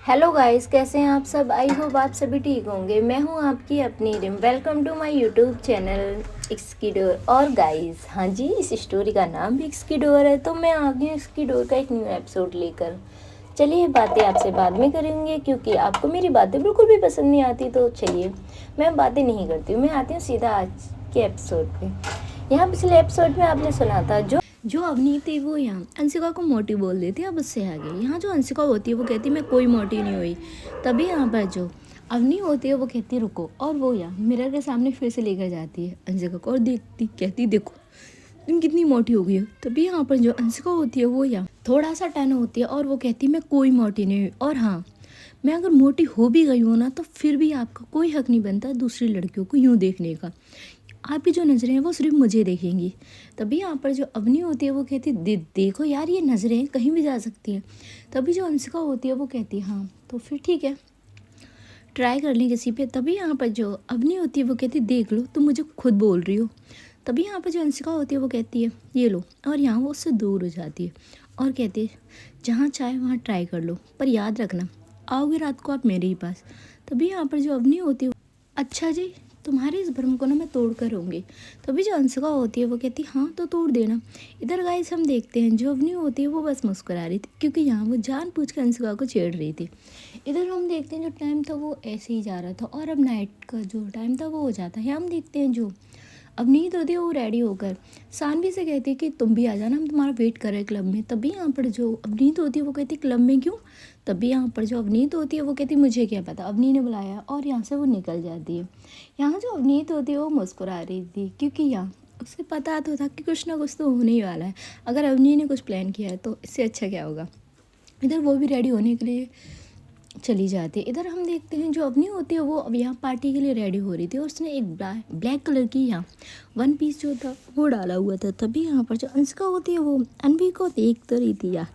Hello guys, कैसे हैं आप सब। आई होप आप सभी ठीक होंगे। मैं हूं आपकी अपनी Rim. Welcome to my YouTube channel एक्सकी डोर। और गाइस, हाँ जी, इस स्टोरी का नाम भी एक्सकी डोर है। तो मैं आ गई हूँ एक्सकी डोर का एक न्यू एपिसोड लेकर। चलिए, बातें आपसे बाद में करेंगे क्योंकि आपको मेरी बातें बिल्कुल भी पसंद नहीं आती। तो चलिए, मैं बातें नहीं करती हूँ, मैं आती हूँ सीधा आज के एपिसोड पे। यहाँ पिछले एपिसोड में आपने सुना था जो अवनी थी वो यहाँ अंशिका को मोटी बोल देती है। अब उससे आगे यहाँ जो अंशिका होती है वो कहती है मैं कोई मोटी नहीं हुई। तभी यहाँ पर जो अवनी होती है वो कहती है रुको, और वो यहाँ मिरर के सामने फिर से लेकर जाती है अंशिका को और देखती कहती देखो तुम कितनी मोटी हो गई हो। तभी यहाँ पर जो अंशिका होती है वो यहाँ थोड़ा सा टन होती है और वो कहती है मैं कोई मोटी नहीं हुई। और हाँ, मैं अगर मोटी हो भी गई हूँ ना तो फिर भी आपका कोई हक नहीं बनता दूसरी लड़कियों को यूँ देखने का। आपकी जो नज़रें हैं वो सिर्फ मुझे देखेंगी। तभी यहाँ पर जो अवनी होती है वो कहती देखो यार, ये नज़रें कहीं भी जा सकती हैं। तभी जो अंशिका होती है वो कहती है हाँ तो फिर ठीक है, ट्राई कर लें किसी पे। तभी यहाँ पर जो अवनी होती है वो कहती देख लो तुम मुझे खुद बोल रही हो। तभी यहाँ पर जो अंशिका होती है वो कहती है ये लो, और यहाँ वो उससे दूर हो जाती है और कहती है जहाँ चाहे वहाँ ट्राई कर लो, पर याद रखना आओगे रात को आप मेरे ही पास। तभी यहाँ पर जो अवनी होती है अच्छा जी, तुम्हारे इस भ्रम को ना मैं तोड़ कर रहूँगी। तभी जो अंशिका होती है वो कहती हाँ तो तोड़ देना। इधर गाइस हम देखते हैं जो अवनी होती है वो बस मुस्कुरा रही थी क्योंकि यहाँ वो जानबूझ कर अंशिका को छेड़ रही थी। इधर हम देखते हैं जो टाइम था वो ऐसे ही जा रहा था और अब नाइट का जो टाइम था वो हो जाता है। हम देखते हैं जो अवनीत होती है वो रेडी होकर सानवी से कहती है कि तुम भी आ जाना, हम तुम्हारा वेट कर रहे हैं क्लब में। तभी यहाँ पर जो अवनीत होती है वो कहती है क्लब में क्यों। तभी यहाँ पर जो अवनीत होती है वो कहती है मुझे क्या पता, अवनी ने बुलाया, और यहाँ से वो निकल जाती है। यहाँ जो अवनीत होती है वो मुस्कुरा रही थी क्योंकि यहाँ उसे पता तो था कि कुछ ना कुछ तो होने ही वाला है। अगर अवनी ने कुछ प्लान किया है तो इससे अच्छा क्या होगा। इधर वो भी रेडी होने के लिए चली जाती है। इधर हम देखते हैं जो अवनी होती है वो अब यहाँ पार्टी के लिए रेडी हो रही थी और उसने एक ब्लैक कलर की यहाँ वन पीस जो था वो डाला हुआ था। तभी यहाँ पर जो अंशिका होती है वो अनवी को देख तो रही थी यार।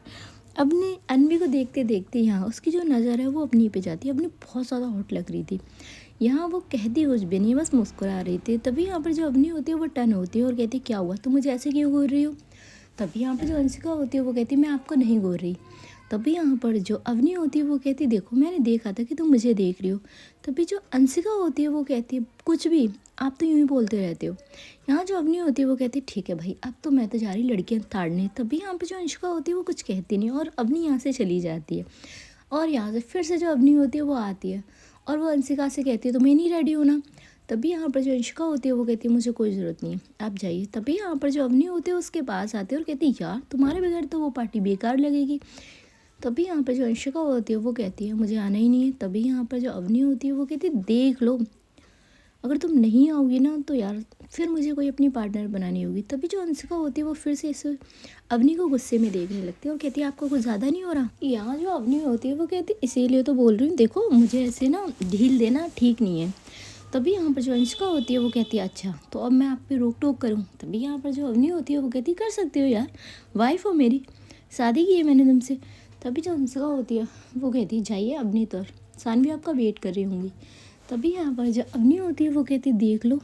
अपने अनवी को देखते देखते यहाँ उसकी जो नज़र है वो अपनी पे जाती है। अपनी बहुत ज़्यादा हॉट लग रही थी। यहाँ वो कहती कुछ भी नहीं, बस मुस्कुरा रही थी। तभी यहाँ पर जो अवनी होती है वो टर्न होती है और कहती क्या हुआ, तुम मुझे ऐसे क्यों घूर रही हो। तभी यहाँ पर जो अंशिका होती है वो कहती मैं आपको नहीं घूर रही। तभी यहाँ पर जो अवनी होती है वो कहती देखो मैंने देखा था कि तुम मुझे देख रही हो। तभी जो अंशिका होती है वो कहती है कुछ भी, आप तो यूँ ही बोलते रहते हो। यहाँ जो अवनी होती है वो कहती है ठीक है भाई, अब तो मैं तो जा रही लड़कियाँ ताड़ने। तभी यहाँ पर जो अंशिका होती है वो कुछ कहती नहीं और अवनी यहाँ से चली जाती है। और यहाँ से फिर से जो अवनी होती है वो आती है और वो अंशिका से कहती है तो मैं नहीं रेडी हूँ ना। तभी यहाँ पर जो अंशिका होती है वो कहती है मुझे कोई ज़रूरत नहीं है, आप जाइए। तभी यहाँ पर जो अवनी होती है उसके पास आती है और कहती है यार तुम्हारे बगैर तो वो पार्टी बेकार लगेगी। तभी यहाँ पर जो अंशिका होती है वो कहती है मुझे आना ही नहीं है। तभी यहाँ पर जो अवनी होती है वो कहती है देख लो, अगर तुम नहीं आओगी ना तो यार फिर मुझे कोई अपनी पार्टनर बनानी होगी। तभी जो अंशिका होती है वो फिर से इस अवनी को गुस्से में देखने लगती है और कहती है आपको कुछ ज़्यादा नहीं हो रहा। यहाँ जो अवनी होती है वो कहती है इसीलिए तो बोल रही हूँ, देखो मुझे ऐसे ना ढील देना ठीक नहीं है। तभी यहाँ पर जो अंशिका होती है वो कहती है अच्छा तो अब मैं आप पे रोक टोक करूँ। तभी यहाँ पर जो अवनी होती है वो कहती कर सकते हो यार, वाइफ हो मेरी, शादी की है मैंने तुमसे। तभी जो अंशिका होती है वो कहती है जाइए अवनी, तो सानवी आपका वेट कर रही होंगी। तभी यहाँ पर जो अवनी होती है वो कहती है देख लो।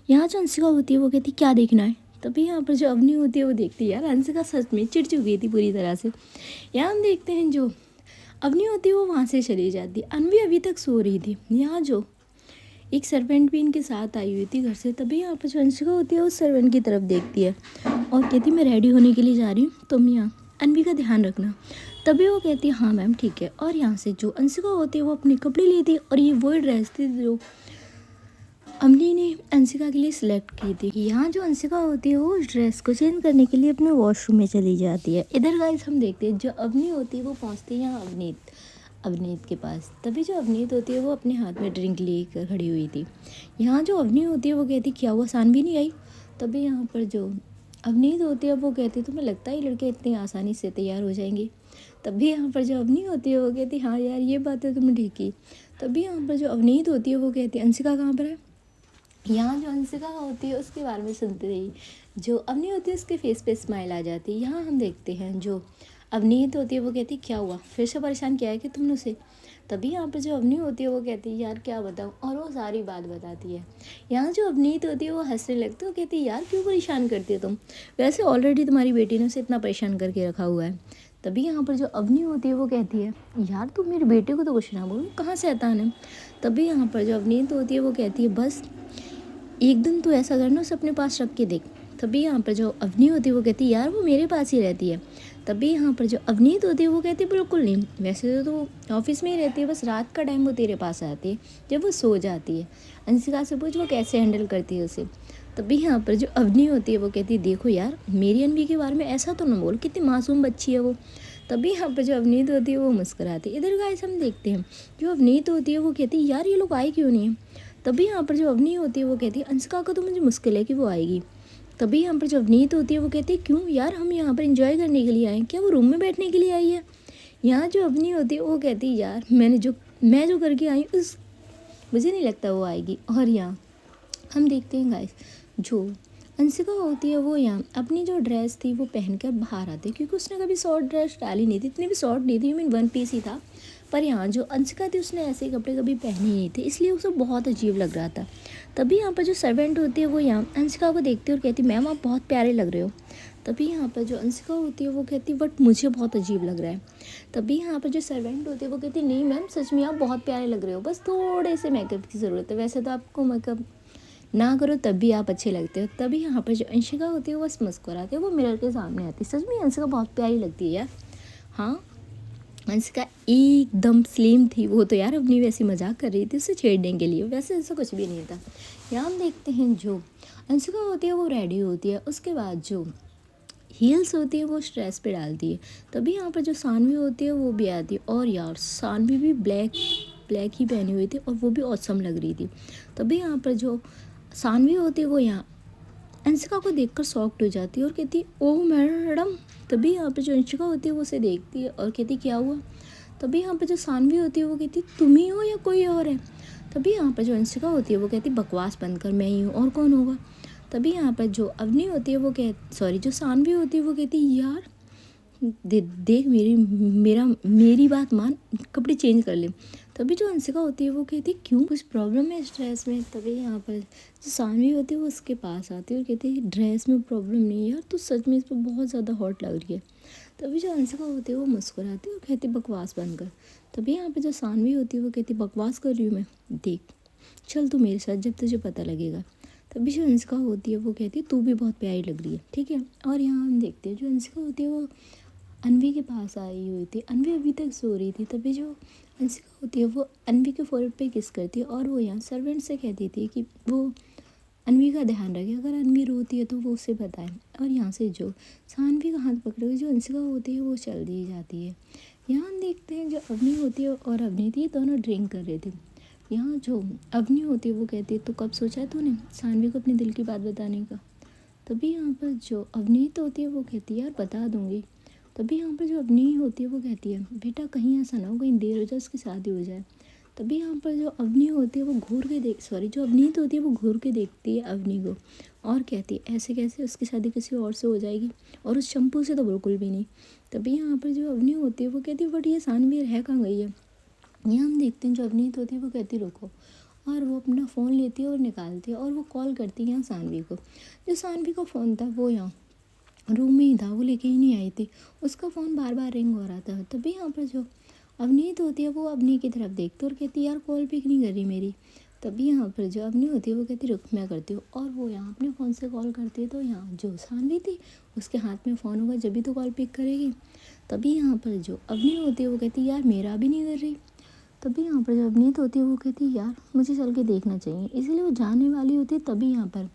यहाँ जो अंशिका होती है वो कहती क्या देखना है। तभी यहाँ पर जो अवनी होती है वो देखती है यार अंशिका सच में चिढ़ चुकी थी पूरी तरह से। यहाँ हम देखते हैं जो अवनी होती है वो वहाँ से चली जाती है। अनवी अभी तक सो रही थी। यहाँ जो एक सर्वेंट भी इनके साथ आई हुई थी घर से। तभी यहाँ पर जो अंशिका होती है उस सर्वेंट की तरफ देखती है और कहती मैं रेडी होने के लिए जा रही हूँ, तुम यहाँ अनवी का ध्यान रखना। तभी वो कहती है हाँ मैम ठीक है। और यहाँ से जो अंशिका होती है वो अपने कपड़े लेती है और ये वही ड्रेस थी जो अवनी ने अंशिका के लिए सिलेक्ट की थी। यहाँ जो अंशिका होती है वो उस ड्रेस को चेंज करने के लिए अपने वॉशरूम में चली जाती है। इधर गाइस हम देखते हैं जो अवनी होती है वो पहुँचती है यहाँ अवनीत के पास। तभी जो अवनीत होती है वो अपने हाथ में ड्रिंक लेकर खड़ी हुई थी। यहाँ जो अवनी होती है वो कहती क्या हुआ सानवी नहीं आई। तभी यहाँ पर जो अवनीत होती है वो कहती तुम्हें लगता है लड़के इतनी आसानी से तैयार हो जाएंगे। तभी यहाँ पर जो अवनी होती है वो कहती हाँ यार ये बात है तुमने ठीक की। तभी यहाँ पर जो अवनीत होती है वो कहती अंशिका कहाँ पर है। यहाँ जो अंशिका होती है उसके बारे में सुनते रही जो अवनी होती है उसके फेस पे स्माइल आ जाती है। यहाँ हम देखते हैं जो अवनीत होती है वो कहती क्या हुआ, फिर से परेशान किया है कि तुमने उसे। तभी यहाँ पर जो अवनी होती है वो कहती है यार क्या बताऊँ, और वो सारी बात बताती है। यहाँ जो अवनीत होती है वो हंसने लगती है, वो कहती है यार क्यों परेशान करती है तुम, वैसे ऑलरेडी तुम्हारी बेटी ने उसे इतना परेशान करके रखा हुआ है। तभी यहाँ पर जो अवनी होती है वो कहती है यार तू मेरे बेटे को तो कुछ ना बोल, कहाँ शैतान है। तभी यहाँ पर जो अवनीत होती है वो कहती है बस एक दिन तू ऐसा करना उसे अपने पास रख के देख। तभी यहाँ पर जो अवनी होती है वो कहती है यार वो मेरे पास ही रहती है। तभी यहाँ पर जो अवनीत होती है वो कहती है बिल्कुल नहीं, वैसे तो ऑफिस में ही रहती है, बस रात का टाइम वो तेरे पास आती है जब वो सो जाती है। अंशिका से पूछ वो कैसे हैंडल करती है उसे। तभी यहाँ पर जो अवनी होती है वो कहती है देखो यार मेरी अनवी के बारे में ऐसा तो ना बोल, कितनी मासूम बच्ची है वो। तभी यहाँ पर जो अवनीत होती है वो मुस्कुराती है। इधर गाइस हम देखते हैं जो अवनीत होती है वो कहती है यार ये लोग आए क्यों नहीं है। तभी यहाँ पर जो अवनी होती है वो कहती है अंशिका को तो मुझे मुश्किल है कि वो आएगी। तभी यहाँ पर जो अवनीत होती है वो कहती है क्यों यार हम यहाँ पर एंजॉय करने के लिए आए, क्या वो रूम में बैठने के लिए आई है। यहाँ जो अवनी होती है वो कहती है यार मैं जो करके आई उस मुझे नहीं लगता वो आएगी। और यहाँ हम देखते हैं गाइस जो अंशिका होती है वो यहाँ अपनी जो ड्रेस थी वो पहनकर बाहर आती है, क्योंकि उसने कभी शॉर्ट ड्रेस डाली नहीं थी, इतनी भी शॉर्ट नहीं थी, मीन वन पीस ही था। पर यहाँ जो अंशिका थी उसने ऐसे कपड़े कभी पहने नहीं थे, इसलिए उसे बहुत अजीब लग रहा था। तभी यहाँ पर जो सर्वेंट होती है वो यहाँ अंशिका को देखती है और कहती है मैम आप बहुत प्यारे लग रहे हो। तभी यहाँ पर जो अंशिका होती है वो कहती है बट मुझे बहुत अजीब लग रहा है। तभी यहाँ पर जो सर्वेंट होती है वो कहती है नहीं मैम सच में आप बहुत प्यारे लग रहे हो, बस थोड़े से मेकअप की ज़रूरत है, वैसे तो आपको मेकअप ना करो तब भी आप अच्छे लगते हो। तभी यहाँ पर जो अंशिका होती है वो बस मुस्कुराती है, वो मिरर के सामने आती है। सच में अंशिका बहुत प्यारी लगती है यार। हाँ अंशिका एकदम स्लिम थी, वो तो यार अपनी वैसी मजाक कर रही थी उसे छेड़ने के लिए, वैसे ऐसा कुछ भी नहीं था। यहाँ हम देखते हैं जो अंशिका होती है वो रेडी होती है, उसके बाद जो हील्स होती है वो स्ट्रेस पे डालती है। तभी यहाँ पर जो सानवी होती है वो भी आती है, और यार सानवी भी ब्लैक ही पहनी हुई थी और वो भी औसम लग रही थी। तभी यहाँ पर जो सानवी होती है वो यहाँ अंशिका को देखकर शॉक्ड हो जाती है और कहती है ओह मैडम। तभी यहाँ पे जो अंशिका होती है वो उसे देखती है और कहती क्या हुआ। तभी यहाँ पे जो सानवी होती है वो कहती तुम ही हो या कोई और है। तभी यहाँ पर जो अंशिका होती है वो कहती बकवास बंद कर, मैं ही हूँ और कौन होगा। तभी यहाँ पर जो अवनी होती है वो जो सानवी होती है वो कहती यार देख मेरी बात मान, कपड़े चेंज कर ले। तभी जो अंशिका होती है वो कहती है क्यों कुछ प्रॉब्लम है इस ड्रेस में। तभी यहाँ पर जो सानवी होती है वो उसके पास आती है और कहती है ड्रेस में प्रॉब्लम नहीं है यार, तू सच में इस पर बहुत ज़्यादा हॉट लग रही है। तभी जो अंशिका होती है वो मुस्कुराती है और कहती बकवास बंद कर। तभी यहाँ पर जो सानवी होती है वो कहती बकवास कर रही हूँ मैं, देख चल तू मेरे साथ जब तुझे पता लगेगा। तभी जो अंशिका होती है वो कहती है तू भी बहुत प्यारी लग रही है, ठीक है। और यहाँ हम देखते हैं जो अंशिका होती है वो अनवी के पास आई हुई थी, अनवी अभी तक सो रही थी। तभी जो अंशिका होती है वो अनवी के फोrehead पे किस करती है और वो यहाँ सर्वेंट से कहती थी कि वो अनवी का ध्यान रखे, अगर अनवी रोती है तो वो उसे बताए। और यहाँ से जो सानवी का हाथ पकड़े हुए जो अंशिका होती है वो चल दी जाती है। यहाँ हम देखते हैं जो अवनी होती है और अवनीति दोनों ड्रिंक कर रहे थे। यहाँ जो अवनी होती है वो कहती है तो कब सोचा है तूने सानवी को अपने दिल की बात बताने का। तभी यहाँ पर जो अवनीत होती है वो कहती है यार बता दूँगी। तभी यहाँ पर जो अवनी होती है वो कहती है बेटा कहीं ऐसा ना हो कहीं देर हो जाए उसकी शादी हो जाए। तभी यहाँ पर जो अवनी होती है वो जो अवनीत होती है वो घूर के देखती है अवनी को और कहती है ऐसे कैसे उसकी शादी किसी और से हो जाएगी, और उस शंपू से तो बिल्कुल भी नहीं। तभी यहाँ पर जो अवनी होती है वो कहती है बट ये सानवी है कहाँ गई है। यहाँ हम देखते हैं जो अवनीत होती है वो कहती रुको, और वो अपना फ़ोन लेती है और निकालती है और वो कॉल करती है यहाँ सानवी को। जो सानवी का फ़ोन था वो यहाँ रूम में ही था, वो लेके ही नहीं आई थी, उसका फ़ोन बार बार रिंग हो रहा था। तभी यहाँ पर जो अवनीत होती है वो अवनी की तरफ देखती है और कहती है यार कॉल पिक नहीं कर रही मेरी। तभी यहाँ पर जो अवनी होती है वो कहती रुक मैं करती हूँ, और वो यहाँ अपने फ़ोन से कॉल करती है। तो यहाँ जो सानवी थी उसके हाथ में फ़ोन होगा जब भी तो कॉल पिक करेगी। तभी यहाँ पर जो अवनी होती है वो कहती है यार मेरा भी नहीं कर रही। तभी यहाँ पर जो अवनीत होती है वो कहती है यार मुझे चल के देखना चाहिए, इसीलिए वो जाने वाली होती है। तभी यहाँ पर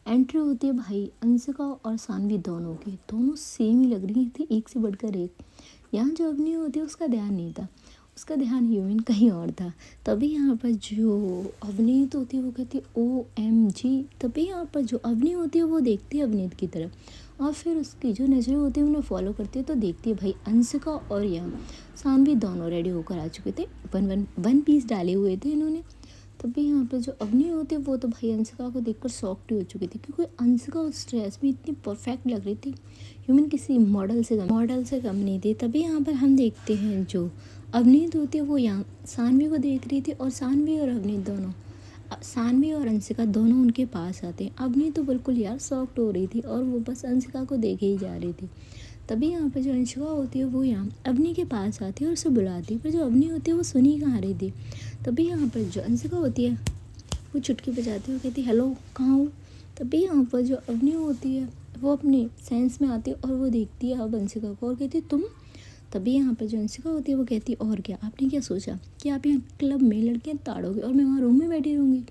एंट्री होती है भाई अंशिका और सानवी दोनों की, दोनों सेम ही लग रही थी एक से बढ़कर एक। यहाँ जो अवनी होती है उसका ध्यान नहीं था, उसका ध्यान ह्यूमन कहीं और था। तभी यहाँ पर जो अवनीत होती है वो कहती है OMG। तभी यहाँ पर जो अवनी होती है वो देखती है अवनीत की तरफ और फिर उसकी जो नज़रें होती है उन्हें फॉलो करती है। तो देखती है भाई अंशिका और यहाँ सानवी दोनों रेडी होकर आ चुके थे, वन पीस डाले हुए थे इन्होंने। तभी यहाँ पे जो अवनी होती है वो तो भाई अंशिका को देखकर शॉक्ड हो चुकी थी, क्योंकि अंशिका उस ड्रेस में इतनी परफेक्ट लग रही थी, ह्यूमन किसी मॉडल से कम नहीं थी। तभी यहाँ पर हम देखते हैं जो अवनीत होती है वो यहाँ सानवी को देख रही थी, और सानवी और अंशिका दोनों उनके पास आते हैं। अवनी तो बिल्कुल यार शॉक्ड हो रही थी और वो बस अंशिका को देखे ही जा रही थी। तभी यहाँ पर जो अंशिका होती है वो यहाँ अवनी के पास आती है और उसे बुलाती है, पर जो अवनी होती है वो सुन ही कहाँ रही थी। तभी यहाँ पर जो अंशिका होती है वो चुटकी बजाती है और कहती है हेलो कहाँ हो। तभी यहाँ पर जो अवनी होती है वो अपने सेंस में आती है और वो देखती है अब अंशिका को और कहती है तुम। तभी यहाँ पर जो अंशिका होती है वो कहती है और क्या, आपने क्या सोचा कि आप यहाँ क्लब में लड़कियाँ ताड़ोगे और मैं वहाँ रूम में बैठी रहूँगी।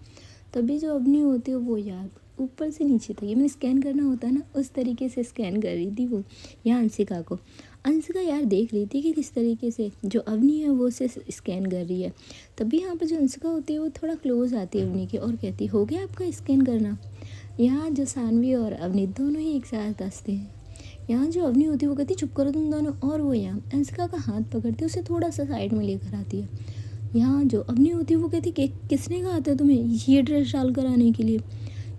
तभी जो अवनी होती है वो यार ऊपर से नीचे तक, ये मैंने स्कैन करना होता है ना, उस तरीके से स्कैन कर रही थी वो यहाँ अंशिका को। अंशिका यार देख रही थी कि किस तरीके से जो अवनी है वो उसे स्कैन कर रही है। तभी यहाँ पर जो अंशिका होती है वो थोड़ा क्लोज आती है अवनी के और कहती हो गया आपका स्कैन करना। यहाँ जो सानवी और अवनी दोनों ही एक साथ हंसते हैं। यहाँ जो अवनी होती है वो कहती चुप करो तुम दोनों, और वो यहाँ अंशिका का हाथ पकड़ती उसे थोड़ा सा साइड में लेकर आती है। यहाँ जो अवनी होती है वो कहती किसने कहा था तुम्हें ये ड्रेस डाल कर आने के लिए।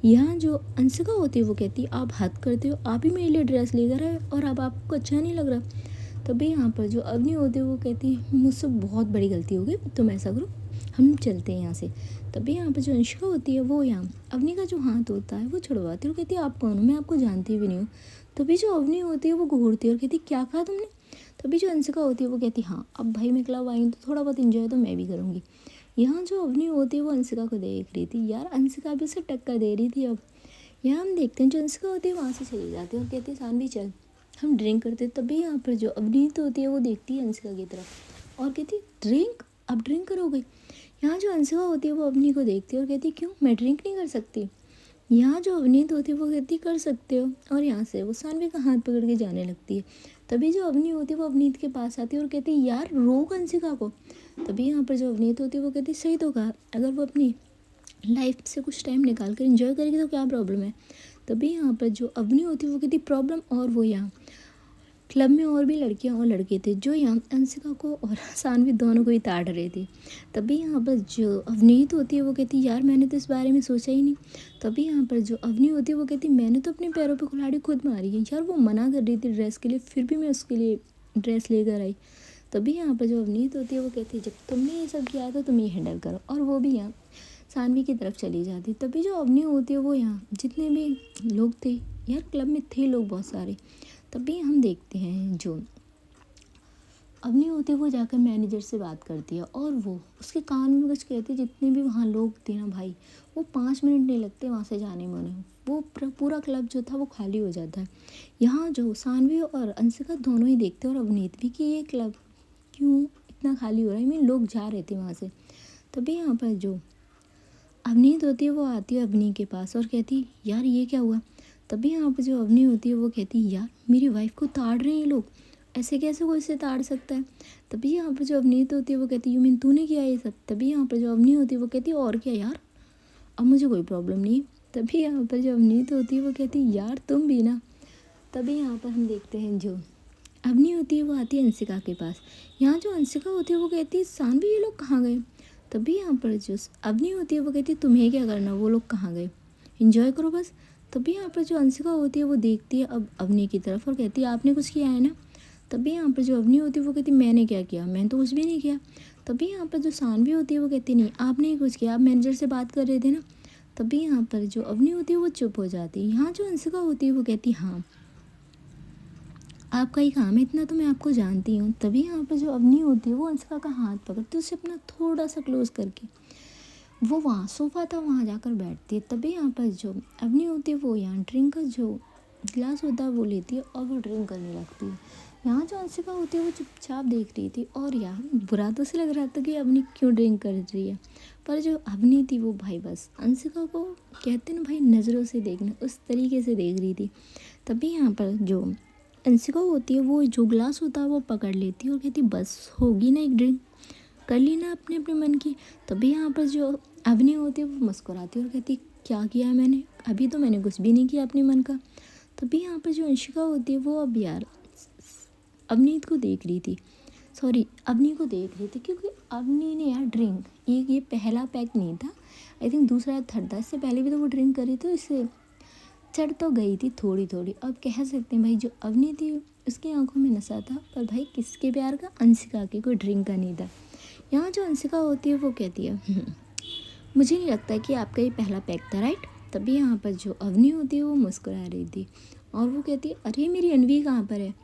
यहाँ जो अंशिका होती है वो कहती आप हद करते हो, आप ही मेरे लिए ड्रेस लेकर आए और अब आपको अच्छा नहीं लग रहा। तभी यहाँ पर जो अवनी होती है वो कहती है मुझसे बहुत बड़ी गलती हो गई, तुम ऐसा करो हम चलते हैं यहाँ से। तभी यहाँ पर जो अंशिका होती है वो यहाँ अवनी का जो हाथ होता है वो छुड़वाती है और कहती है आप कौन हो, मैं आपको जानती भी नहीं हूँ। तभी जो अवनी होती है वो घूरती है और कहती क्या कहा तुमने। तभी जो अंशिका होती है वो कहती हाँ अब भाई मैं क्लब आई हूँ तो थोड़ा बहुत इंजॉय तो मैं भी करूँगी। यहाँ जो अवनी होती है वो अंशिका को देख रही थी, यार अंशिका भी उसे टक्कर दे रही थी। अब यहाँ हम देखते हैं जो अंशिका होती है वहाँ से चली जाती है और कहती है सानवी चल हम ड्रिंक करते हैं। तभी यहाँ पर जो अवनीत होती है वो देखती है अंशिका की तरफ और कहती ड्रिंक, अब ड्रिंक करोगे। यहाँ जो अंशिका होती है वो अवनी को देखती है और कहती क्यों मैं ड्रिंक नहीं कर सकती। यहाँ जो अवनीत होती है वो कहती कर सकते हो, और यहाँ से वो सानवी का हाथ पकड़ के जाने लगती है। तभी जो अवनी होती है वो अवनीत के पास आती है और कहती है यार रोक अंशिका को। तभी यहाँ पर जो अवनीत होती है वो कहती सही तो कहा, अगर वो अपनी लाइफ से कुछ टाइम निकाल कर एंजॉय करेगी तो क्या प्रॉब्लम है। तभी यहाँ पर जो अवनी होती है वो कहती प्रॉब्लम, और वो यहाँ क्लब में और भी लड़कियां और लड़के थे जो यहाँ अंशिका को और सानवी दोनों को ही ताड़ रहे थे। तभी यहाँ पर जो अवनीत होती है वो कहती यार मैंने तो इस बारे में सोचा ही नहीं। तभी यहाँ पर जो अवनी होती है वो कहती मैंने तो अपने पैरों पे कुल्हाड़ी खुद मारी है, यार वो मना कर रही थी ड्रेस के लिए फिर भी मैं उसके लिए ड्रेस लेकर आई। तभी यहाँ पर जो अवनीत होती है वो कहती है जब तुमने ये सब किया तो तुम ये हैंडल करो, और वो भी यहाँ सानवी की तरफ चली जाती। तभी जो अवनी होती है वो यहाँ जितने भी लोग थे, यार क्लब में थे लोग बहुत सारे। तभी हम देखते हैं जो अवनी होती है वो जाकर मैनेजर से बात करती है और वो उसके कान में कुछ कहती है। जितने भी वहाँ लोग थे ना भाई, वो 5 मिनट नहीं लगते वहाँ से जाने में उन्हें, वो पूरा क्लब जो था वो खाली हो जाता है। यहाँ जो सानवी और अंशिका दोनों ही देखते हैं और अवनीत भी कि ये क्लब क्यों इतना खाली हो रहा है, मीन लोग जा रहे थे वहाँ से। तभी यहाँ पर जो अवनीत होती है वो आती है अवनी के पास और कहती यार ये क्या हुआ। तभी यहाँ पर जो अवनी होती है वो कहती यार मेरी वाइफ को ताड़ रहे हैं ये लोग, ऐसे कैसे कोई इसे ताड़ सकता है। तभी यहाँ पर जो अवनीत होती है वो कहती यू मीन तूने किया ये सब। तभी यहाँ पर जो अवनी होती है वो कहती और क्या यार, अब मुझे कोई प्रॉब्लम नहीं। तभी यहाँ पर जो अवनीत होती है वो कहती यार तुम भी ना। तभी यहाँ पर हम देखते हैं जो अवनी होती है वो आती है अंशिका के पास। यहाँ जो अंशिका होती है वो कहती है सानवी ये लोग कहाँ गए। तभी यहाँ पर जो अवनी होती है वो कहती है तुम्हें क्या करना, वो लोग कहाँ गए, एंजॉय करो बस। तभी यहाँ पर जो अंशिका होती है वो देखती है अब अवनी की तरफ और कहती है आपने कुछ किया है ना। तभी यहाँ पर जो अवनी होती है वो कहती है मैंने क्या किया, मैंने तो कुछ भी नहीं किया। तभी यहाँ पर जो सानवी होती है वो कहती नहीं आपने ही कुछ किया, आप मैनेजर से बात कर रहे थे ना। तभी यहाँ पर जो अवनी होती है वो चुप हो जाती है। यहाँ जो अंशिका होती है वो कहती हाँ आपका ही काम है इतना तो मैं आपको जानती हूँ। तभी यहाँ पर जो अवनी होती है वो अंशिका का हाथ पकड़ती है उसे अपना थोड़ा सा क्लोज करके, वो वहाँ सोफ़ा था वहाँ जाकर बैठती है। तभी यहाँ पर जो अवनी होती है वो यहाँ ड्रिंक का जो गिलास होता है वो लेती है और वो ड्रिंक करने लगती है। यहाँ जो अंशिका होती है वो चुपचाप देख रही थी और यहाँ बुरा तो से लग रहा था कि अवनी क्यों ड्रिंक कर रही है, पर जो अवनी थी वो भाई बस अंशिका को कहते ना भाई नज़रों से देखना, उस तरीके से देख रही थी। तभी यहाँ पर जो अंशिका होती है वो जो ग्लास होता है वो पकड़ लेती है और कहती बस होगी ना एक ड्रिंक, कर ली ना अपने अपने मन की। तभी यहाँ पर जो अवनी होती है वो मुस्कुराती है और कहती क्या किया है मैंने, अभी तो मैंने कुछ भी नहीं किया अपने मन का। तभी यहाँ पर जो अंशिका होती है वो अब यार अवनीत को देख रही थी, सॉरी अवनी को देख रही थी, क्योंकि अवनी ने यार ड्रिंक ये पहला पैक नहीं था, आई थिंक दूसरा या थर्ड था, इससे पहले भी तो वो ड्रिंक करी तो इससे चढ़ तो गई थी थोड़ी थोड़ी। अब कह सकते हैं भाई जो अवनी थी उसकी आंखों में नशा था, पर भाई किसके प्यार का, अंशिका के, कोई ड्रिंक का नहीं था। यहाँ जो अंशिका होती है वो कहती है मुझे नहीं लगता कि आपका ये पहला पैक था राइट। तभी यहाँ पर जो अवनी होती है वो मुस्कुरा रही थी और वो कहती है अरे मेरी अनवी कहाँ पर है।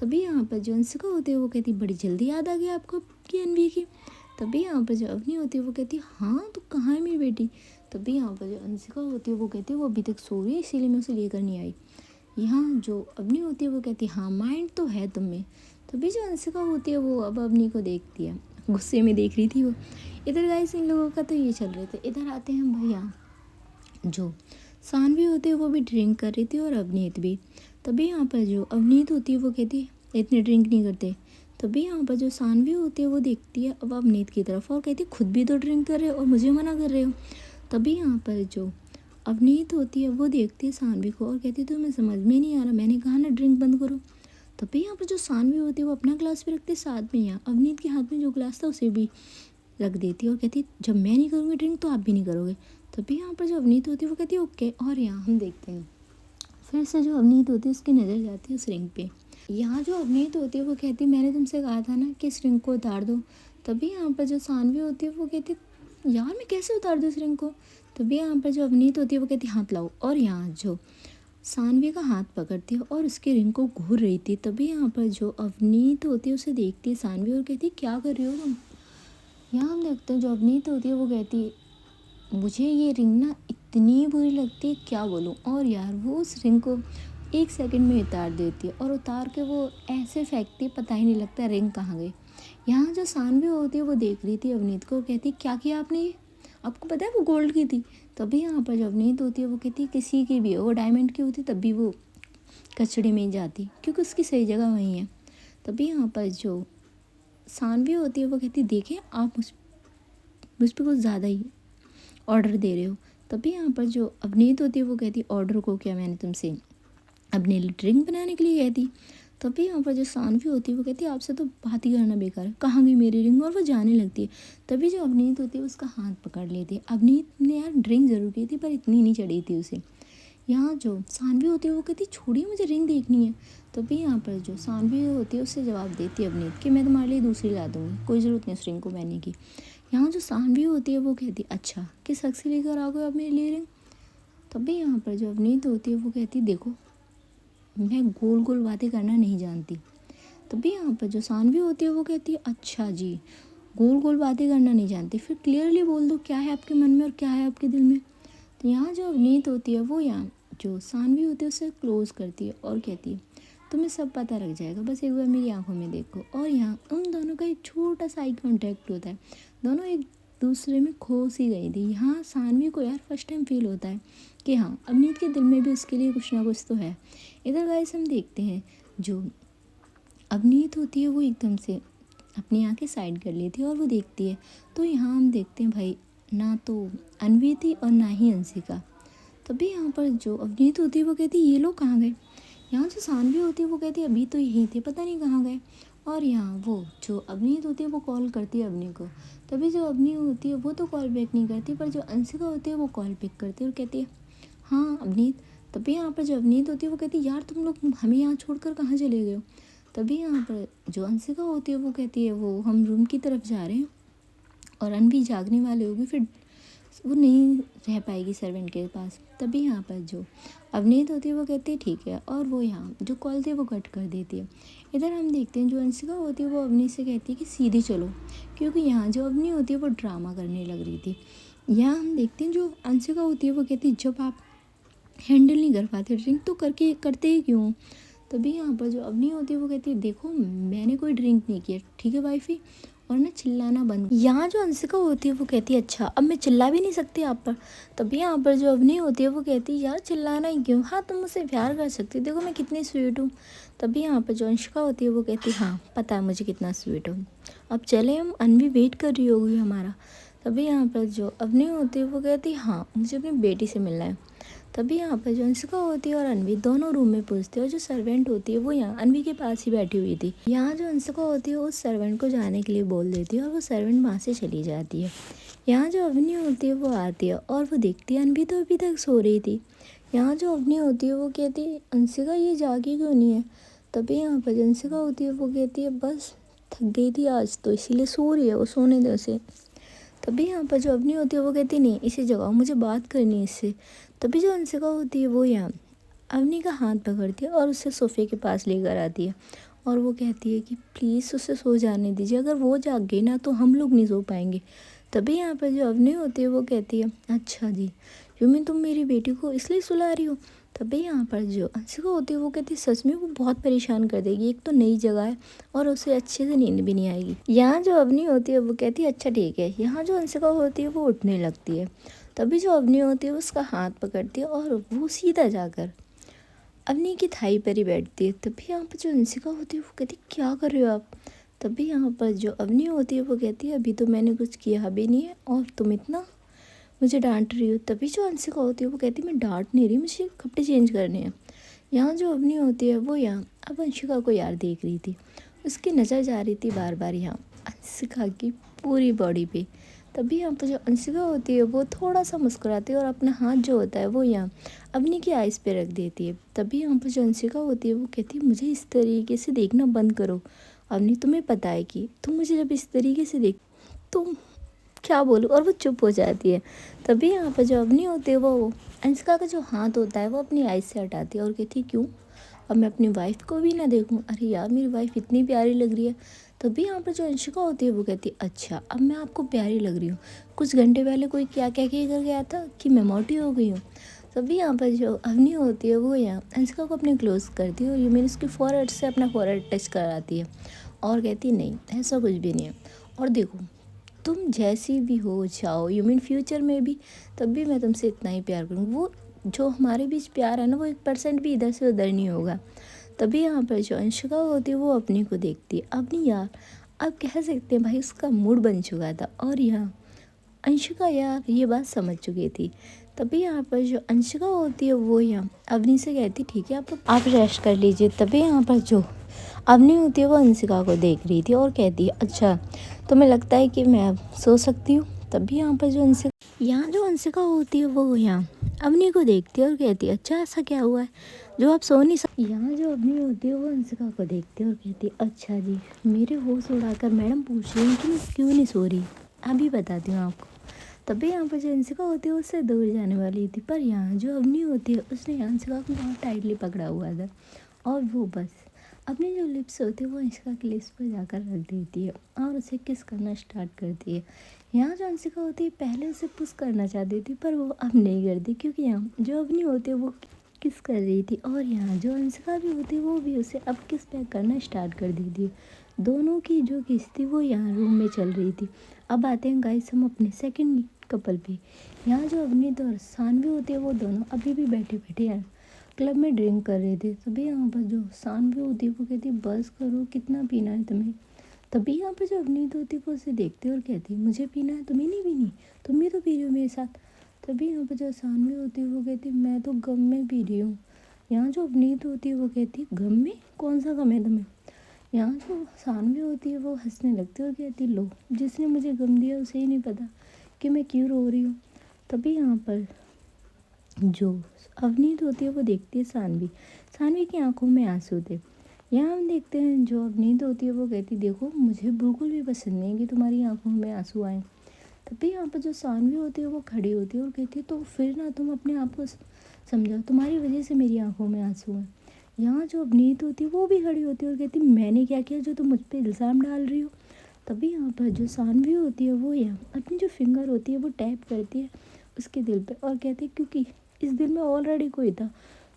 तभी यहाँ पर जो अंशिका होती है वो कहती बड़ी जल्दी याद आ गई आपको आपकी अनवी की। तभी यहाँ पर जो अवनी होती है वो कहती है हाँ तो कहाँ है मेरी बेटी। तभी यहाँ पर जो अंशिका होती है वो कहती है वो अभी तक सो रही है इसीलिए मैं उसे लेकर नहीं आई। यहाँ जो अवनी होती है वो कहती है हाँ माइंड तो है तुम में। तभी जो अंशिका होती है वो अब अवनी को देखती है, गुस्से में देख रही थी वो। इधर गाइस इन लोगों का तो ये चल रहे थे। इधर आते हैं भैया जो सानवी होती है वो भी ड्रिंक कर रही थी और अवनीत भी। तभी यहाँ पर जो अवनीत होती है वो कहती है इतने ड्रिंक नहीं करते। तभी यहाँ पर जो सानवी होती है वो देखती है अब अवनीत की तरफ और कहती है खुद भी तो ड्रिंक कर रहे हो और मुझे मना कर रहे हो। तभी यहाँ पर जो अवनीत होती है वो देखती है सानवी को और कहती है तुम्हें समझ में नहीं आ रहा, मैंने कहा ना ड्रिंक बंद करो। तभी यहाँ पर जो सानवी होती है वो अपना ग्लास भी रखती है, साथ में यहाँ अवनीत के हाथ में जो ग्लास था उसे भी रख देती है और कहती है जब मैं नहीं करूँगी ड्रिंक तो आप भी नहीं करोगे। तभी यहाँ पर जो अवनीत होती है वो कहती है ओके। और यहाँ हम देखते हैं फिर से जो अवनीत होती है उसकी नज़र जाती है उस रिंग पे। यहाँ जो अवनीत होती है वो कहती है मैंने तुमसे कहा था ना कि इस रिंग को उतार दो। तभी यहाँ पर जो सानवी होती है वो कहती है यार मैं कैसे उतार दूँ इस रिंग को। तभी यहाँ पर जो अवनीत होती है वो कहती है हाथ लाओ। और यहाँ जो सानवी का हाथ पकड़ती है और उसके रिंग को घूर रही थी। तभी यहाँ पर जो अवनीत होती है उसे देखती है सानवी और कहती है क्या कर रही हो तुम। यहाँ हम देखते हैं जो अवनीत होती है वो कहती है मुझे ये रिंग ना इतनी बुरी लगती है क्या बोलूँ। और यार वो उस रिंग को 1 सेकंड में उतार देती है और उतार के वो ऐसे फेंकती है पता ही नहीं लगता रिंग कहाँ गई। यहाँ जो सानवी होती है वो देख रही थी अवनीत को, कहती क्या किया आपने ये, आपको पता है वो गोल्ड की थी। तभी यहाँ पर जो अवनीत होती है वो कहती किसी की भी वो डायमंड की होती तब भी वो कचड़े में जाती क्योंकि उसकी सही जगह वहीं है। तभी यहाँ पर जो सानवी होती है वो कहती देखें आप मुझ पर कुछ ज़्यादा ही ऑर्डर दे रहे हो। तभी यहाँ पर जो अवनीत होती है वो कहती ऑर्डर को क्या मैंने तुमसे अपने लिए ड्रिंक बनाने के लिए कहती। तभी यहाँ पर जो सानवी होती है वो कहती है आपसे तो बात ही करना बेकार है, कहाँ गई मेरी रिंग। और वो जाने लगती है। तभी जो अवनीत होती है उसका हाथ पकड़ लेती है। अवनीत ने यार ड्रिंक ज़रूर की थी पर इतनी नहीं चढ़ी थी उसे। यहाँ जो सानवी होती है वो कहती छोड़िए मुझे रिंग देखनी है। तभी यहाँ पर जो सानवी होती है उससे जवाब देती है अवनीत कि मैं तुम्हारे लिए दूसरी ला दूँगी, कोई ज़रूरत नहीं उस रिंग को पहनने की। यहाँ जो सानवी होती है वो कहती अच्छा किस हक से लेकर आ गए आप मेरे लिए रिंग। तभी यहाँ पर जो अवनीत होती है वो कहती देखो मैं गोल गोल बातें करना नहीं जानती। तभी यहाँ पर जो सानवी होती है वो कहती है अच्छा जी गोल गोल बातें करना नहीं जानती, फिर क्लियरली बोल दो क्या है आपके मन में और क्या है आपके दिल में। तो यहाँ जो अवनीत होती है वो यहाँ जो सानवी होती है उसे क्लोज करती है और कहती है तुम्हें सब पता लग जाएगा, बस एक बार मेरी आंखों में देखो। और यहाँ उन दोनों का एक छोटा सा आई कॉन्टैक्ट होता है, दोनों एक दूसरे में खो सी गई थी। यहाँ सानवी को यार फर्स्ट टाइम फील होता है कि हाँ अवनीत के दिल में भी उसके लिए कुछ ना कुछ तो है। इधर गाइस हम देखते हैं जो अवनीत होती है वो एकदम से अपनी आंखें साइड कर लेती है और वो देखती है। तो यहाँ हम देखते हैं भाई ना तो अनवी थी और ना ही अंशिका। तभी यहाँ पर जो अवनीत होती है वो कहती है ये लोग कहाँ गए। यहाँ जो सानवी होती है वो कहती है अभी तो यहीं थे पता नहीं कहाँ गए। और यहाँ वो जो अवनीत होती है वो कॉल करती है अवनी को। तभी जो अवनी होती है वो तो कॉल बैक नहीं करती पर जो अंशिका होती है वो कॉल पिक करती है और कहती है हाँ अवनीत। तभी यहाँ पर जो अवनीत होती है वो कहती है यार तुम लोग हमें यहाँ छोड़कर कहाँ चले गए हो। तभी यहाँ पर जो अंशिका होती है वो कहती है वो हम रूम की तरफ जा रहे हैं और अनवी जागने वाले होगी फिर वो नहीं रह पाएगी सर्वेंट के पास। तभी यहाँ पर जो अवनीत होती है वो कहती है ठीक है और वो यहाँ जो कॉल थी वो कट कर देती है। इधर हम देखते हैं जो अंशिका होती है वो अवनी से कहती है कि सीधे चलो, क्योंकि यहाँ जो अवनी होती है वो ड्रामा करने लग रही थी। यहाँ हम देखते हैं जो अंशिका होती है वो कहती है जब आप हैंडल नहीं कर पाते ड्रिंक तो करते ही क्यों। तभी यहाँ पर जो अवनी होती है वो कहती है देखो मैंने कोई ड्रिंक नहीं किया ठीक है वाइफी, और ना चिल्लाना बंद। यहाँ जो अंशिका होती है वो कहती है अच्छा अब मैं चिल्ला भी नहीं सकती आप पर। तभी यहाँ पर जो अवनी होती है वो कहती है यार चिल्लाना ही क्यों, हाँ तुम मुझसे प्यार कर सकती हो, देखो मैं कितनी स्वीट हूँ। तभी यहाँ पर जो अंशिका होती है वो कहती है हाँ पता है मुझे कितना स्वीट हो, अब चले हम अनवी वेट कर रही होगी हमारा। तभी यहाँ पर जो अवनी होती है वो कहती है हाँ मुझे अपनी बेटी से मिलना है। तभी यहाँ पर जो अंशिका होती है और अनवी दोनों रूम में पूछती है और जो सर्वेंट होती है वो यहाँ अनवी के पास ही बैठी हुई थी। यहाँ जो अंशिका होती है उस सर्वेंट को जाने के लिए बोल देती है और वो सर्वेंट वहाँ से चली जाती है। यहाँ जो अवनी होती है वो आती है और वो देखती है अनवी तो अभी तक सो रही थी। यहाँ जो अवनी होती है वो कहती है अंशिका ये जागी क्यों नहीं है। तभी यहाँ पर जो अंशिका होती है वो कहती है बस थक गई थी आज तो इसीलिए सो रही है, वो सोने दे उसे। तभी यहाँ पर जो अवनी होती है वो कहती नहीं इसे जगाओ मुझे बात करनी है इससे। तभी जो अंशिका होती है वो यहाँ अवनी का हाथ पकड़ती है और उसे सोफ़े के पास लेकर आती है और वो कहती है कि प्लीज़ उसे सो जाने दीजिए, अगर वो जाग गई ना तो हम लोग नहीं सो पाएंगे। तभी यहाँ पर जो अवनी होती है वो कहती है अच्छा जी, यूँ तुम मेरी बेटी को इसलिए सुला रही हो। तभी यहाँ पर जो अंशिका होती है वो कहती है सच में वो बहुत परेशान कर देगी, एक तो नई जगह है और उसे अच्छे से नींद भी नहीं आएगी। यहाँ जो अवनी होती है वो कहती है अच्छा ठीक है। यहाँ जो अंशिका होती है वो उठने लगती है। तभी जो अवनी होती है उसका हाथ पकड़ती है और वो सीधा जाकर अवनी की थाई पर ही बैठती है। तभी यहाँ पर जो अंशिका होती है वो कहती है क्या कर रहे हो आप। तभी यहाँ पर जो अवनी होती है वो कहती है अभी तो मैंने कुछ किया भी नहीं है और तुम इतना मुझे डांट रही हो। तभी जो अंशिका होती है वो कहती है मैं डांट नहीं रही, मुझे कपड़े चेंज करने हैं। यहाँ जो अवनी होती है वो यहाँ अब अंशिका को यार देख रही थी, उसकी नज़र जा रही थी बार बार यहाँ अंशिका की पूरी बॉडी पे। तभी यहाँ पर जो अंशिका होती है वो थोड़ा सा मुस्कुराती है और अपना हाथ जो होता है वो यहाँ अवनी की आइज़ पे रख देती है। तभी यहाँ पर जो अंशिका होती है वो कहती है मुझे इस तरीके से देखना बंद करो अवनी, तुम्हें पता है कि तुम मुझे जब इस तरीके से देख तुम क्या बोलूँ, और वो चुप हो जाती है। तभी यहाँ पर जो अवनी होती है वो अंशिका का जो हाथ होता है वो अपनी आइज़ से हटाती है और कहती है क्यों, अब मैं अपनी वाइफ को भी ना देखूं, अरे यार मेरी वाइफ इतनी प्यारी लग रही है। तभी यहाँ पर जो अंशिका होती है वो कहती है अच्छा अब मैं आपको प्यारी लग रही हूँ, कुछ घंटे पहले कोई क्या कह के कर गया था कि मैं मोटी हो गई हूँ। तभी यहाँ पर जो अवनी होती है वो यहाँ अंशिका को अपने क्लोज करती है और ये मैंने उसकी फॉरहेड से अपना फॉरहेड टच कराती है और कहती है नहीं ऐसा कुछ भी नहीं है, और देखो तुम जैसी भी हो जाओ यू मीन फ्यूचर में भी, तब भी मैं तुमसे इतना ही प्यार करूँगी। वो जो हमारे बीच प्यार है ना वो 1% भी इधर से उधर नहीं होगा। तभी यहाँ पर जो अंशिका होती है वो अपनी को देखती है, अपनी यार अब कह सकते हैं भाई उसका मूड बन चुका था और यहाँ अंशिका यार ये बात समझ चुकी थी। तभी यहाँ पर जो अंशिका होती है वो यहाँ अवनी से कहती ठीक है आप रेस्ट कर लीजिए। तभी यहाँ पर जो अवनी होती है वो अंशिका को देख रही थी और कहती है अच्छा तुम्हें लगता है कि मैं अब सो सकती हूँ। तभी यहाँ जो अंशिका होती है वो यहाँ अवनी को देखती है और कहती है अच्छा ऐसा क्या हुआ है जो आप सो नहीं सकती। यहाँ जो अवनी होती है वो अंशिका को देखती है और कहती है अच्छा जी, मेरे होश उड़ाकर मैडम पूछ रही हैं कि मैं क्यों नहीं सो रही, अभी बताती हूँ आपको। तभी यहाँ पर जो अंशिका होती है उससे दूर जाने वाली थी, पर यहाँ जो अवनी होती है उसने अंशिका को बहुत टाइटली पकड़ा हुआ था और वो बस अपनी जो लिप्स होती है वो अंशिका की लिप्स पर जाकर रख देती है और उसे किस करना स्टार्ट करती है। यहाँ जो अंशिका होती है पहले उसे पुश करना चाहती थी पर वो अब नहीं करती, क्योंकि यहाँ जो अवनी होती है वो किस कर रही थी और यहाँ जो अंशिका भी होती है वो भी उसे अब किस पैक करना स्टार्ट कर देती है। दोनों की जो किस थी वो यहाँ रूम में चल रही थी। अब आते हैं गाइस हम अपने सेकंड कपल पे। यहाँ जो अवनीत और सानवी होती है वो दोनों अभी भी बैठे बैठे हैं क्लब में ड्रिंक कर रहे थे। तभी यहाँ पर जो सानवी होती है वो कहती है बस करो, कितना पीना है तुम्हें। तभी यहाँ पर जो अवनीत होती है वो उसे देखती है और कहती है मुझे पीना है, तुम्हें नहीं पीनी, तुम भी तो पी रही हो मेरे साथ। तभी यहाँ पर जो सानवी होती है वो कहती है मैं तो गम में पी रही हूँ। यहाँ जो अवनीत होती है वो कहती है गम में, कौन सा गम है तुम्हें। यहाँ जो सानवी होती है वो हंसने लगती है और कहती है लो, जिसने मुझे गम दिया उसे ही नहीं पता कि मैं क्यों रो रही हूँ। तभी यहाँ पर जो अवनीत होती है वो देखती है सानवी, सानवी की आंखों में आंसू थे। यहाँ हम देखते हैं जो अवनीत होती है वो कहती देखो मुझे बिल्कुल भी पसंद नहीं है कि तुम्हारी आंखों में आंसू आए। तभी यहाँ पर जो सानवी होती है वो खड़ी होती है और कहती है तो फिर ना तुम अपने आप को समझाओ, तुम्हारी वजह से मेरी आंखों में आंसू हैं। यहाँ जो अवनीत होती है वो भी खड़ी होती है और कहती मैंने क्या किया जो तुम मुझ पर इल्ज़ाम डाल रही हो। तभी यहाँ पर जो सानवी होती है वो यहाँ अपनी जो फिंगर होती है वो टैप करती है उसके दिल पे और कहती है क्योंकि इस दिल में ऑलरेडी कोई था,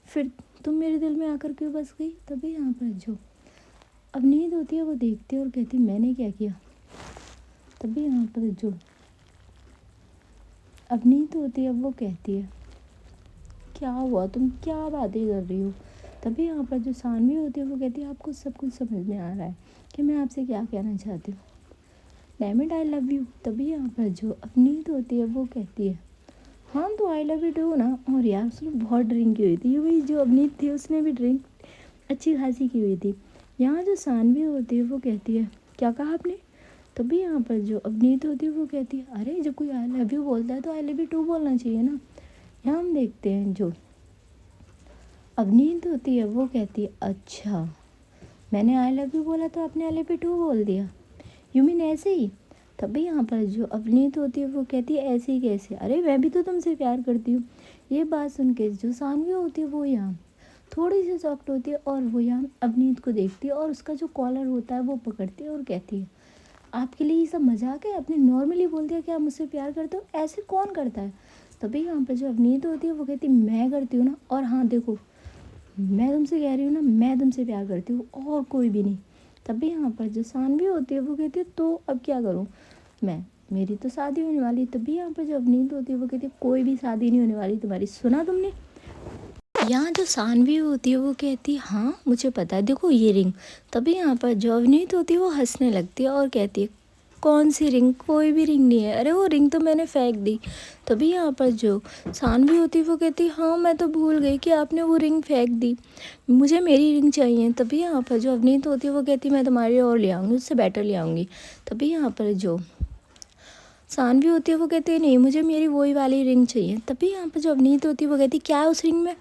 फिर तुम मेरे दिल में आकर क्यों बस गई। तभी यहाँ पर जो अवनीत होती है वो देखती है और कहती मैंने क्या किया। तभी यहाँ पर जो अवनीत होती है वो कहती है क्या हुआ, तुम क्या बातें कर रही हो। तभी यहाँ पर जो सानवी होती है वो कहती है आपको सब कुछ समझ में आ रहा है कि मैं आपसे क्या कहना चाहती हूँ, damn it I love you. तभी यहाँ पर जो अवनीत होती है वो कहती है हाँ तो आई लव यू टू ना। और यार उसने बहुत ड्रिंक की हुई थी, ये वही जो अवनीत थी उसने भी ड्रिंक अच्छी खासी की हुई थी। यहाँ जो सानवी होती है वो कहती है क्या कहा आपने। तभी यहाँ पर जो अवनीत होती है वो कहती है अरे जब कोई आई लव यू बोलता है तो आई लव यू टू बोलना चाहिए ना। यहाँ हम देखते हैं जो अवनीत होती है वो कहती है अच्छा मैंने आई लव यू बोला तो आपने आई लव यू टू बोल दिया, यू मीन ऐसे ही। तभी यहाँ पर जो अवनीत होती है वो कहती है ऐसे ही कैसे, अरे मैं भी तो तुमसे प्यार करती हूँ। ये बात सुन के जो सानवी होती है वो यहाँ थोड़ी सी सॉफ्ट होती है और वो यहाँ अवनीत को देखती है और उसका जो कॉलर होता है वो पकड़ती है और कहती है, आपके लिए ये सब मजाक है? आपने नॉर्मली बोल दिया कि आप मुझसे प्यार करते हो, ऐसे कौन करता है? तभी यहाँ पर जो अवनीत होती है वो कहती है, मैं करती हूँ ना, और हाँ देखो, मैं तुमसे कह रही हूँ ना, मैं तुमसे प्यार करती हूँ और कोई भी नहीं। तभी यहाँ पर जो सानवी होती है वो कहती है, तो अब क्या करूँ मैं, मेरी तो शादी होने वाली। तभी यहाँ पर जो अवनीत होती है वो कहती है, कोई भी शादी नहीं होने वाली तुम्हारी, सुना तुमने? यहाँ जो सानवी होती है वो कहती है, हाँ मुझे पता है, देखो ये रिंग। तभी यहाँ पर जो अवनीत होती है वो हंसने लगती है और कहती है, कौन सी रिंग? कोई भी रिंग नहीं है, अरे वो रिंग तो मैंने फेंक दी। तभी यहाँ पर जो सानवी होती है वो कहती है, हाँ मैं तो भूल गई कि आपने वो रिंग फेंक दी, मुझे मेरी रिंग चाहिए। तभी यहाँ पर जो अवनीत होती है वो कहती है, मैं तुम्हारी और ले आऊँगी, उससे बेटर ले आऊँगी। तभी यहाँ पर जो सानवी होती है वो कहती है, नहीं मुझे मेरी वही वाली रिंग चाहिए। तभी यहाँ पर जो अवनीत होती है वो कहती है, क्या है उस रिंग में?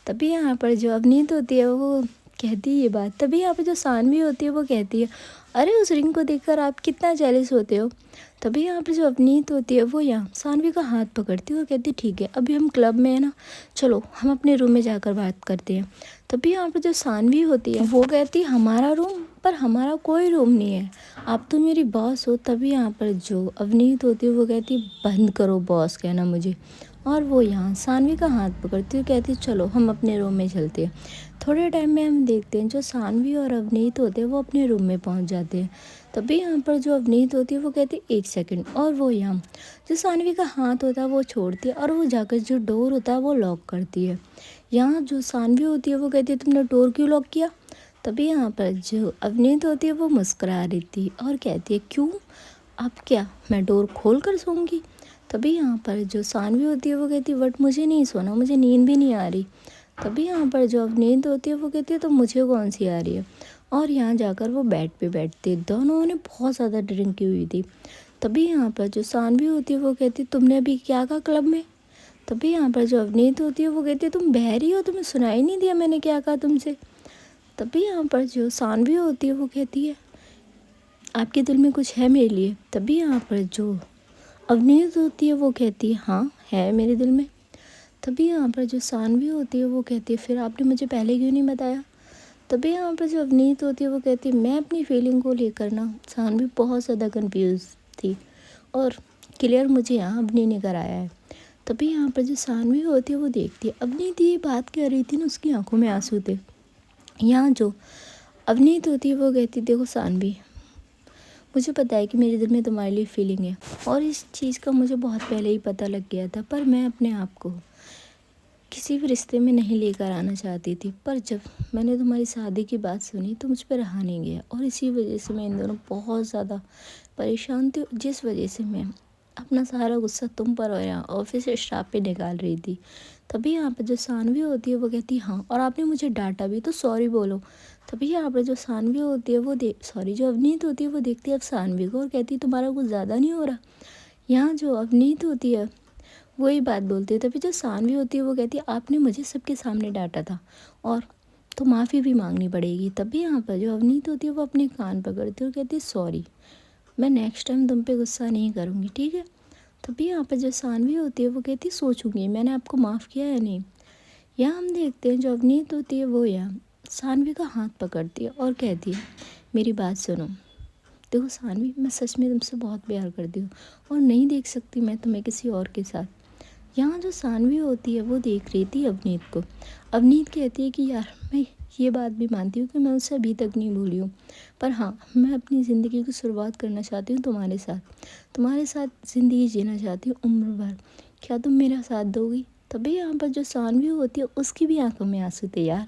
तभी यहाँ पर जो अवनीत होती है वो कहती है ये बात। तभी यहाँ पर जो सानवी होती है वो कहती है, अरे उस रिंग को देखकर आप कितना जेलस होते हो। तभी यहाँ पर जो अवनीत होती है वो यहाँ सानवी का हाथ पकड़ती है और कहती है, ठीक है अभी हम क्लब में है ना, चलो हम अपने रूम में जाकर बात करते हैं। तभी यहाँ पर जो सानवी होती है वो कहती है, हमारा रूम? पर हमारा कोई रूम नहीं है, आप तो मेरी बॉस हो। तभी यहाँ पर जो अवनीत होती है वो कहती है, बंद करो बॉस कहना मुझे। और वो यहाँ सानवी का हाथ पकड़ती है, कहती है चलो हम अपने रूम में चलते हैं। थोड़े टाइम में हम देखते हैं जो सानवी और अवनीत होते हैं वो अपने रूम में पहुँच जाते हैं। तभी यहाँ पर जो अवनीत होती है वो कहती है, एक सेकंड। और वो यहाँ जो सानवी का हाथ होता है वो छोड़ती है और वो जाकर जो डोर होता है वो लॉक करती है। यहाँ जो सानवी होती है वो कहती है, तुमने डोर क्यों लॉक किया? तभी यहाँ पर जो अवनीत होती है वो मुस्कुरा रही थी और कहती है, क्यों, अब क्या मैं डोर खोल कर सोऊंगी? तभी यहाँ पर जो सानवी होती है वो कहती है, बट मुझे नहीं सोना, मुझे नींद भी नहीं आ रही। तभी यहाँ पर जो अवनीत होती है वो कहती है, तो मुझे कौन सी आ रही है। और यहाँ जाकर वो बेड पे बैठती है, दोनों ने बहुत ज़्यादा ड्रिंक की हुई थी। तभी यहाँ पर जो सानवी होती है वो कहती है, तुमने अभी क्या कहा क्लब में? तभी यहाँ पर जो अवनीत होती है वो कहती है, तुम बहरी हो, तुम्हें सुनाई नहीं दिया मैंने क्या कहा तुमसे? तभी यहाँ पर जो सानवी होती है वो कहती है, आपके दिल में कुछ है मेरे लिए? तभी यहाँ पर जो अवनीत होती है वो कहती है, हाँ है मेरे दिल में। तभी यहाँ पर जो सानवी होती है वो कहती है, फिर आपने मुझे पहले क्यों नहीं बताया? तभी यहाँ पर जो अवनीत होती है वो कहती है, मैं अपनी फीलिंग को लेकर ना, सानवी बहुत ज़्यादा कंफ्यूज थी और क्लियर मुझे यहाँ अवनी ने कराया है। तभी यहाँ पर जो सानवी होती है वो देखती है, अवनीत ये बात कह रही थी ना, उसकी आंखों में आंसू थे। यहाँ जो अवनीत होती है वो कहती, देखो सानवी, मुझे पता है कि मेरे दिल में तुम्हारे लिए फीलिंग है और इस चीज़ का मुझे बहुत पहले ही पता लग गया था, पर मैं अपने आप को किसी भी रिश्ते में नहीं लेकर आना चाहती थी। पर जब मैंने तुम्हारी शादी की बात सुनी तो मुझ पर रहा नहीं गया और इसी वजह से मैं इन दोनों बहुत ज़्यादा परेशान थी, जिस वजह से मैं अपना सारा गुस्सा तुम पर और यहाँ ऑफिस स्टाफ पे निकाल रही थी। तभी यहाँ पर जो सानवी होती है वो कहती है, हाँ और आपने मुझे डांटा भी तो सॉरी बोलो। तभी यहाँ पर जो सानवी होती है वो जो अवनीत होती है वो देखती है अब सानवी को और कहती है, तुम्हारा कुछ ज़्यादा नहीं हो रहा? यहाँ जो अवनीत होती है वही बात बोलती है। तभी जो सानवी होती है वो कहती है, आपने मुझे सबके सामने डांटा था और तो माफ़ी भी मांगनी पड़ेगी। तभी यहाँ पर जो अवनीत होती है वो अपने कान पकड़ती है और कहती है, सॉरी, मैं नेक्स्ट टाइम तुम पे गुस्सा नहीं करूँगी, ठीक है? तभी यहाँ पर जो सानवी होती है वो कहती है, सोचूंगी मैंने आपको माफ़ किया या नहीं। यहाँ हम देखते हैं जो अवनीत होती है वो यहाँ सानवी का हाथ पकड़ती है और कहती है, मेरी बात सुनो, देखो सानवी, मैं सच में तुमसे बहुत प्यार करती हूँ और नहीं देख सकती मैं तुम्हें किसी और के साथ। यहाँ जो सानवी होती है वो देख रही थी अवनीत को। अवनीत कहती है कि यार, मैं ये बात भी मानती हूँ कि मैं उससे अभी तक नहीं भूली हूँ, पर हाँ मैं अपनी ज़िंदगी की शुरुआत करना चाहती हूँ तुम्हारे साथ ज़िंदगी जीना चाहती हूँ उम्र भर। क्या तुम मेरा साथ दोगी? तभी यहाँ पर जो सानवी होती है उसकी भी आंखों में आंसू थे यार,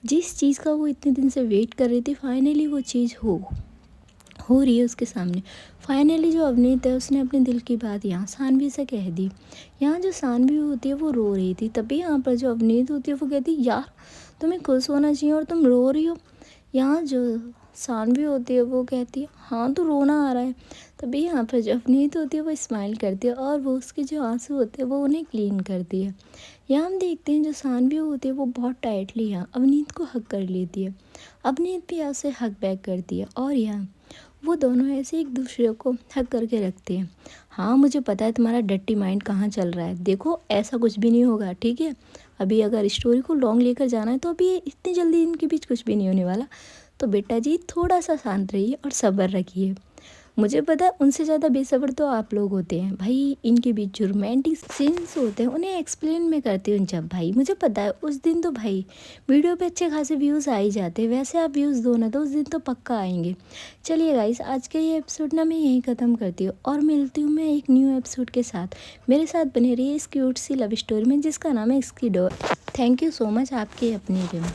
जिस चीज़ का वो इतने दिन से वेट कर रही थी फाइनली वो चीज़ हो रही है उसके सामने। फाइनली जो अवनीत है उसने अपने दिल की बात यहाँ सानवी से कह दी। यहाँ जो सानवी होती है वो रो रही थी। तभी यहाँ पर जो अवनीत होती है वो कहती है, यार तुम्हें खुश होना चाहिए और तुम रो रही हो। यहाँ जो सानवी होती है वो कहती है, हाँ तो रोना आ रहा है। तभी यहाँ पर जो अवनीत होती है वो स्माइल करती है और वो उसके जो आंसू होते हैं वो उन्हें क्लीन करती है। यहाँ हम देखते हैं जो सानवी होती है वो बहुत टाइटली यहाँ अवनीत को हक कर लेती है। अवनीत भी ऐसे हक बैक करती है और यहाँ वो दोनों ऐसे एक दूसरे को हक करके रखते हैं। हाँ मुझे पता है तुम्हारा डर्टी माइंड कहाँ चल रहा है, देखो ऐसा कुछ भी नहीं होगा, ठीक है? अभी अगर स्टोरी को लॉन्ग लेकर जाना है तो अभी इतनी जल्दी इनके बीच कुछ भी नहीं होने वाला। तो बेटा जी थोड़ा सा शांत रहिए और सब्र रखिए। मुझे पता है उनसे ज़्यादा बेसब्र तो आप लोग होते हैं भाई। इनके बीच जो रोमांटिक सीन्स होते हैं उन्हें एक्सप्लेन मैं करती हूँ जब भाई मुझे पता है उस दिन तो भाई वीडियो पे अच्छे खासे व्यूज़ आ ही जाते हैं। वैसे आप व्यूज़ दो ना तो उस दिन तो पक्का आएंगे। चलिए गाइस आज का ये एपिसोड ना मैं यहीं ख़त्म करती हूँ और मिलती हूँ मैं एक न्यू एपिसोड के साथ। मेरे साथ बने रहिए इस क्यूट सी लव स्टोरी में जिसका नाम है इसकी door. Thank you so much आपके अपनी रिम।